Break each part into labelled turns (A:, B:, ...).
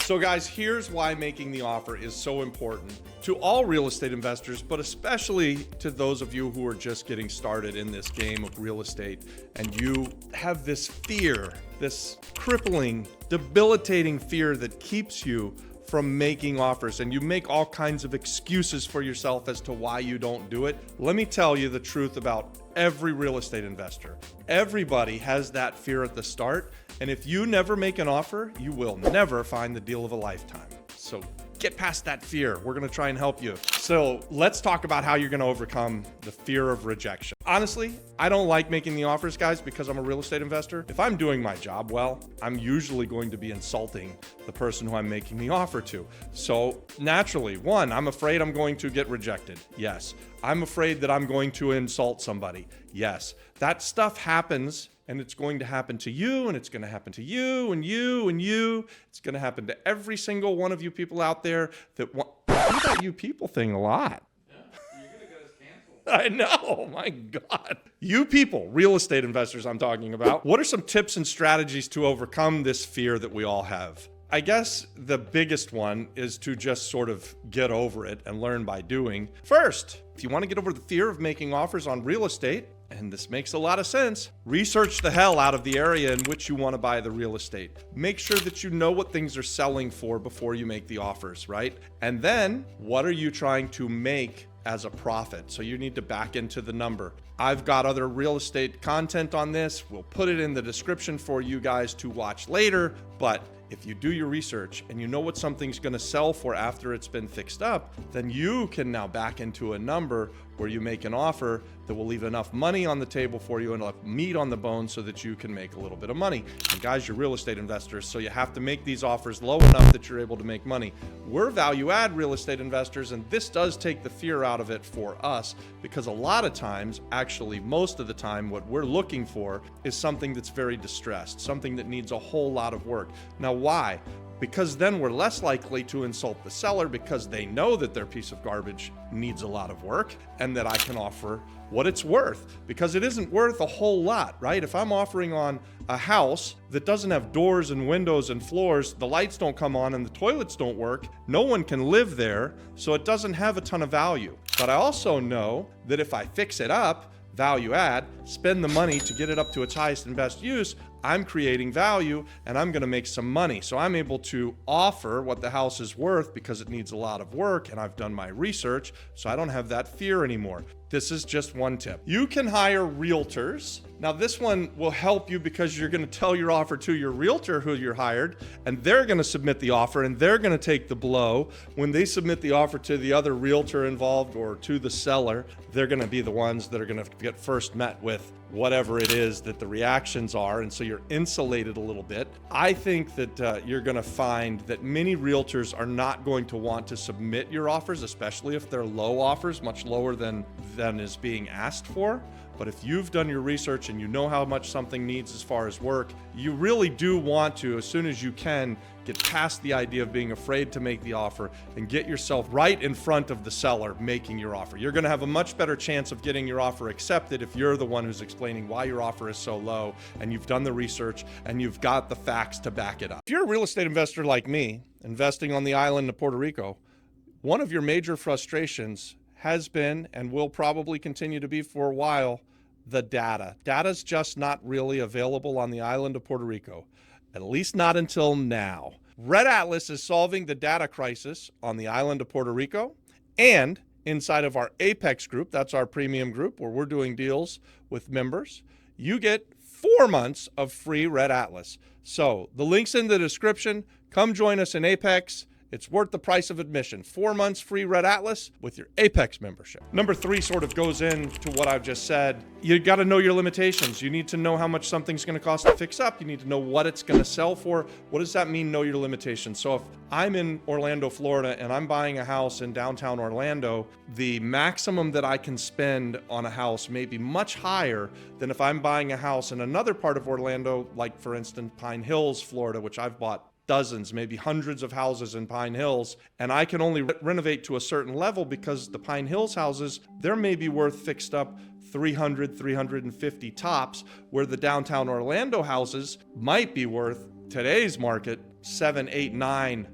A: So guys, here's why making the offer is so important to all real estate investors, but especially to those of you who are just getting started in this game of real estate and you have this fear, this crippling, debilitating fear that keeps you from making offers, and you make all kinds of excuses for yourself as to why you don't do it. Let me tell you the truth about every real estate investor. Everybody has that fear at the start, and if you never make an offer, you will never find the deal of a lifetime. So get past that fear. We're going to try and help you. So let's talk about how you're going to overcome the fear of rejection. Honestly, I don't like making the offers, guys, because I'm a real estate investor. If I'm doing my job well, I'm usually going to be insulting the person who I'm making the offer to. So naturally, one, I'm afraid I'm going to get rejected. Yes. I'm afraid that I'm going to insult somebody. Yes. That stuff happens. And it's going to happen to you, and it's going to happen to you, and you, and you. It's going to happen to every single one of you people out there that want. I do that you people thing a lot.
B: Yeah, you're going to get us canceled.
A: I know, my God. You people, real estate investors I'm talking about, what are some tips and strategies to overcome this fear that we all have? I guess the biggest one is to just sort of get over it and learn by doing. First, if you want to get over the fear of making offers on real estate, and this makes a lot of sense, research the hell out of the area in which you want to buy the real estate. Make sure that you know what things are selling for before you make the offers, right? And then, what are you trying to make as a profit? So you need to back into the number. I've got other real estate content on this. We'll put it in the description for you guys to watch later, but if you do your research and you know what something's going to sell for after it's been fixed up, then you can now back into a number where you make an offer that will leave enough money on the table for you and enough meat on the bone so that you can make a little bit of money. And guys, you're real estate investors, so you have to make these offers low enough that you're able to make money. We're value add real estate investors, and this does take the fear out of it for us, because a lot of times, actually most of the time, what we're looking for is something that's very distressed, something that needs a whole lot of work. Now, why? Because then we're less likely to insult the seller because they know that their piece of garbage needs a lot of work and that I can offer what it's worth, because it isn't worth a whole lot, right? If I'm offering on a house that doesn't have doors and windows and floors, the lights don't come on and the toilets don't work, no one can live there, so it doesn't have a ton of value. But I also know that if I fix it up, value add, spend the money to get it up to its highest and best use, I'm creating value and I'm going to make some money. So I'm able to offer what the house is worth because it needs a lot of work and I've done my research, so I don't have that fear anymore. This is just one tip. You can hire realtors. Now this one will help you because you're going to tell your offer to your realtor who you're hired, and they're going to submit the offer and they're going to take the blow. When they submit the offer to the other realtor involved or to the seller, they're going to be the ones that are going to get first met with whatever it is that the reactions are, and so you're insulated a little bit. I think that you're going to find that many realtors are not going to want to submit your offers, especially if they're low offers, much lower than is being asked for. But if you've done your research and you know how much something needs as far as work, you really do want to, as soon as you can, get past the idea of being afraid to make the offer and get yourself right in front of the seller making your offer. You're going to have a much better chance of getting your offer accepted if you're the one who's explaining why your offer is so low and you've done the research and you've got the facts to back it up. If you're a real estate investor like me, investing on the island of Puerto Rico, one of your major frustrations has been and will probably continue to be for a while the data. Data's just not really available on the island of Puerto Rico, at least not until now. Red Atlas is solving the data crisis on the island of Puerto Rico, and inside of our Apex group, that's our premium group where we're doing deals with members, you get 4 months of free Red Atlas. So the link's in the description. Come join us in Apex. It's worth the price of admission. 4 months free Red Atlas with your Apex membership. Number 3 sort of goes into what I've just said. You got to know your limitations. You need to know how much something's going to cost to fix up. You need to know what it's going to sell for. What does that mean, know your limitations? So if I'm in Orlando, Florida, and I'm buying a house in downtown Orlando, the maximum that I can spend on a house may be much higher than if I'm buying a house in another part of Orlando, like for instance, Pine Hills, Florida, which I've bought dozens, maybe hundreds of houses in Pine Hills, and I can only renovate to a certain level because the Pine Hills houses, they're maybe worth fixed up 300, 350 tops, where the downtown Orlando houses might be worth, today's market, $7, $8, $9,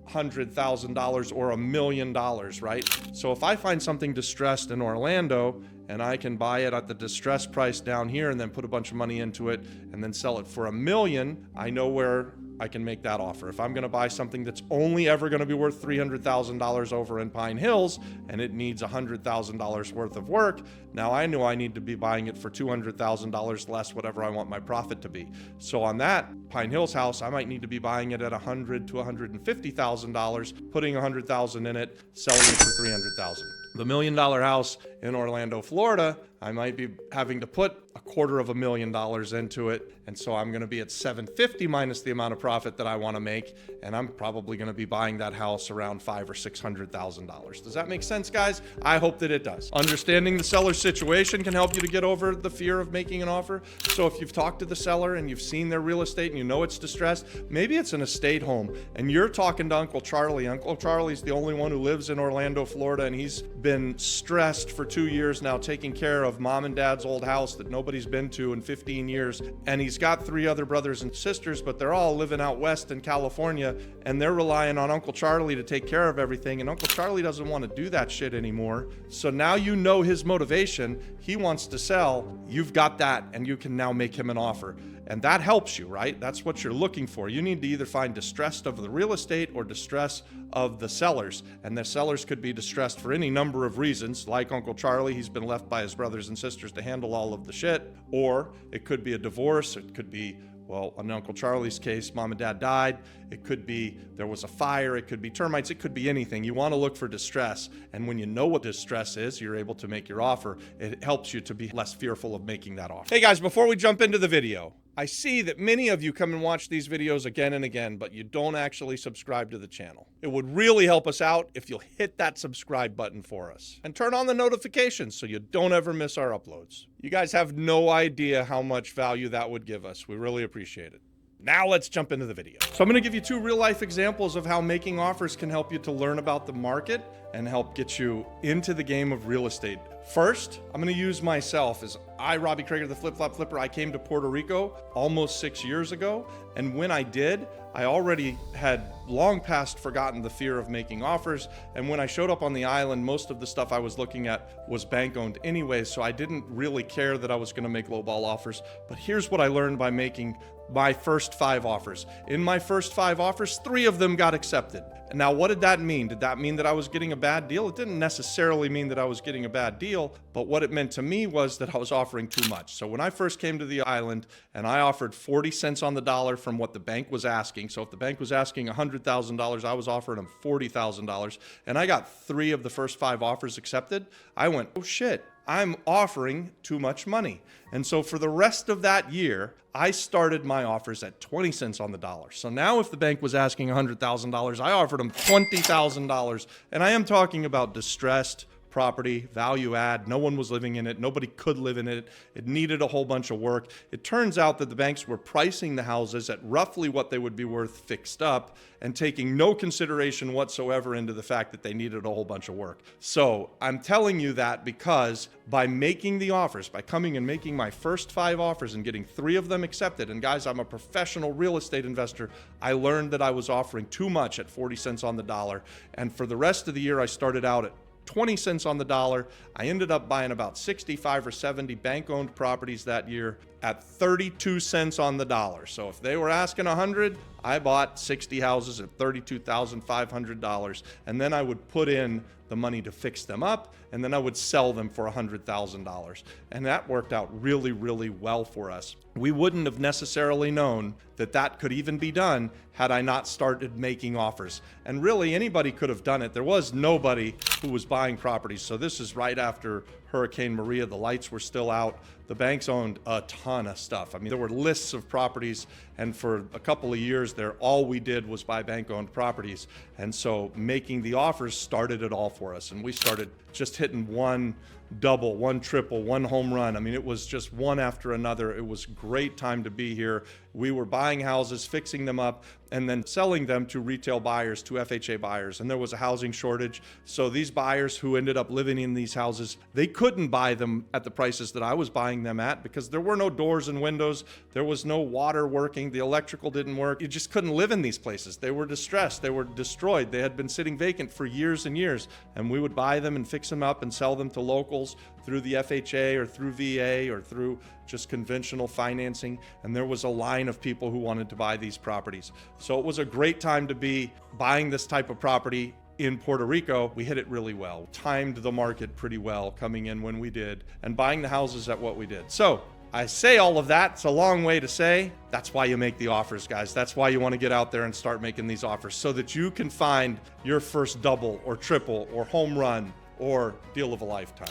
A: $100,000 or $1 million, right? So if I find something distressed in Orlando and I can buy it at the distressed price down here and then put a bunch of money into it and then sell it for $1 million, I know where I can make that offer. If I'm going to buy something that's only ever going to be worth $300,000 over in Pine Hills and it needs $100,000 worth of work, now I know I need to be buying it for $200,000 less whatever I want my profit to be. So on that Pine Hills house, I might need to be buying it at $100,000 to $150,000, putting $100,000 in it, selling it for $300,000. The $1 million house in Orlando, Florida, I might be having to put $250,000 into it. And so I'm going to be at $750,000 minus the amount of profit that I want to make. And I'm probably going to be buying that house around $500,000 or $600,000. Does that make sense, guys? I hope that it does. Understanding the seller's situation can help you to get over the fear of making an offer. So if you've talked to the seller and you've seen their real estate and you know it's distressed, maybe it's an estate home and you're talking to Uncle Charlie. Uncle Charlie's the only one who lives in Orlando, Florida, and he's been stressed for 2 years now taking care of mom and dad's old house that nobody's been to in 15 years. And he's got 3 other brothers and sisters, but they're all living out west in California and they're relying on Uncle Charlie to take care of everything. And Uncle Charlie doesn't want to do that shit anymore. So now you know his motivation. He wants to sell. You've got that and you can now make him an offer. And that helps you, right? That's what you're looking for. You need to either find distress of the real estate or distress of the sellers. And the sellers could be distressed for any number of reasons. Like Uncle Charlie, he's been left by his brothers and sisters to handle all of the shit. Or it could be a divorce. It could be, well, in Uncle Charlie's case, mom and dad died. It could be there was a fire. It could be termites. It could be anything. You want to look for distress. And when you know what distress is, you're able to make your offer. It helps you to be less fearful of making that offer. Hey guys, before we jump into the video, I see that many of you come and watch these videos again and again, but you don't actually subscribe to the channel. It would really help us out if you'll hit that subscribe button for us and turn on the notifications so you don't ever miss our uploads. You guys have no idea how much value that would give us. We really appreciate it. Now let's jump into the video. So I'm going to give you 2 real life examples of how making offers can help you to learn about the market and help get you into the game of real estate. First, I'm going to use myself as Robbie Krager, the Flip Flop Flipper. I came to Puerto Rico almost 6 years ago. And when I did, I already had long past forgotten the fear of making offers. And when I showed up on the island, most of the stuff I was looking at was bank owned anyway. So I didn't really care that I was going to make lowball offers. But here's what I learned by making my first 5 offers. In my first 5 offers, 3 of them got accepted. And now, what did that mean? Did that mean that I was getting a bad deal? It didn't necessarily mean that I was getting a bad deal, but what it meant to me was that I was offering too much. So when I first came to the island and I offered 40 cents on the dollar from what the bank was asking. So if the bank was asking $100,000, I was offering them $40,000, and I got 3 of the first 5 offers accepted. I went, oh shit, I'm offering too much money. And so for the rest of that year, I started my offers at 20 cents on the dollar. So now if the bank was asking $100,000, I offered them $20,000. And I am talking about distressed property, value add. No one was living in it. Nobody could live in it. It needed a whole bunch of work. It turns out that the banks were pricing the houses at roughly what they would be worth fixed up and taking no consideration whatsoever into the fact that they needed a whole bunch of work. So I'm telling you that because by making the offers, by coming and making my first 5 offers and getting 3 of them accepted, and guys, I'm a professional real estate investor, I learned that I was offering too much at 40 cents on the dollar. And for the rest of the year, I started out at 20 cents on the dollar. I ended up buying about 65 or 70 bank-owned properties that year at 32 cents on the dollar. So if they were asking 100, I bought 60 houses at $32,500. And then I would put in the money to fix them up, and then I would sell them for $100,000. And that worked out really, really well for us. We wouldn't have necessarily known that that could even be done had I not started making offers. And really, anybody could have done it. There was nobody who was buying properties. So this is right after Hurricane Maria. The lights were still out. The banks owned a ton of stuff. I mean, there were lists of properties, and for a couple of years there, all we did was buy bank-owned properties. And so making the offers started it all for us. And we started just hitting one double, one triple, one home run. I mean, it was just one after another. It was a great time to be here. we were buying houses, fixing them up, and then selling them to retail buyers, to FHA buyers. And there was a housing shortage. So these buyers who ended up living in these houses, they couldn't buy them at the prices that I was buying them at because there were no doors and windows. There was no water working. The electrical didn't work. You just couldn't live in these places. They were distressed. They were destroyed. They had been sitting vacant for years and years. And we would buy them and fix them up and sell them to locals through the FHA or through VA or through just conventional financing. And there was a line of people who wanted to buy these properties. So it was a great time to be buying this type of property in Puerto Rico. We hit it really well, timed the market pretty well coming in when we did, and buying the houses at what we did. So I say all of that. It's a long way to say that's why you make the offers, guys. That's why you want to get out there and start making these offers so that you can find your first double or triple or home run or deal of a lifetime.